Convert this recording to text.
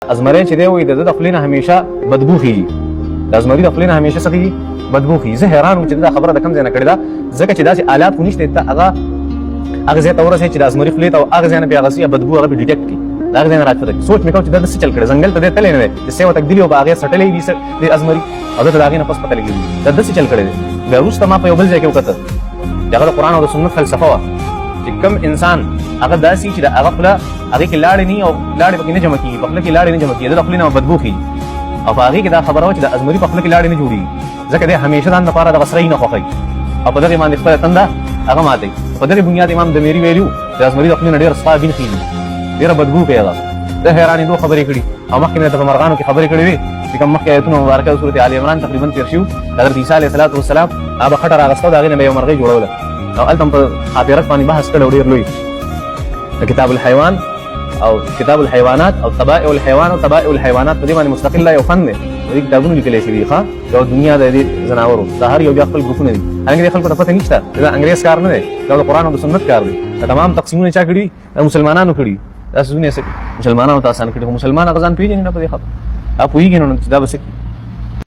ازمري چې دی وي د خپل نه همیشه بدبو خي د ازمري د خپل نه همیشه سخي بدبو خي. زه حیران وم چې دا خبره د کم ځای نه کړې ده، ځکه چې داسې آلات خو نشته ته هغه ځای ته ورسېږي چې د ازمري خولې ته او هغه ځای نه بیا هغه بدبو هغه ډیټیکټ کړي، د هغه ځای نه راښکته کړي. سوچ مې کوم چې دا څه چل کړی، ځنګل ته دی تللی نه دی، د سیوه تکدلي او په هغې سټلی دي د ازمري او ده ته د هغې نه پس پته لګېږي دا داسې چل کړی دی. بیا وروسته ما په یو بل ځای کې وکتل چې هغه د قرآن او د سنت فلسفه وه چې کوم انسان هغه داسې چې د هغه خوله هغې کې لاړې نه او لاړې پکې نه جمع کېږي، په خوله کې لاړې نه جمع کېږي، د خولې نه بدبو خېږي او په هغې کې دا خبره وه چې د ازمري په خوله کې لاړې نه جوړېږي، ځکه دی همیشه ځان دپاره دغه سرۍ نه خوښوي او په دغې باندې خپله تنده هغه ماتوي. په دغې بنیاد امام دمیري ویلي وو د ازمري د خولې نه ډېره صفا بین خېږي، ډېره بدبو کوي هغه. ده حیرانېدو خبرې کړي او مخکې مې ته په مرغانو کې خبرې کړې وې چې کوم مخکې آیتونه مبارکه د سورت آل عمران تقریبا تېر شوي، د حضرت عیسی علیه السلام هغه به خټه راغسته او د هغې نه به یو مرغۍ جوړوله او هلته هم په خاطرت باندې بحث کړی و ډېر لوی د کتاب الحیوان او کتاب الحیوانات او طبائع الحیوان او طبائع الحیوانات په دې باندې مستقل یو فن دی، په دې کتابونو لیکلی شوي ښه یو دنیا د دې ځناورو د هر یو بیا خپل ګروپونه دي. حالانکې دې خلکو ته پته نشته دا انګریز کار نه دی، دا د قرآن او د سنت کار دی. دا تمام تقسیمونه چا کړي د مسلمانانو کړي، دا څه مسلمانانو ته اسانه کړي، خو مسلمان هغه ځان پېژني نه په دې خبره، هغه پوهېږي نو دا به څه کړي.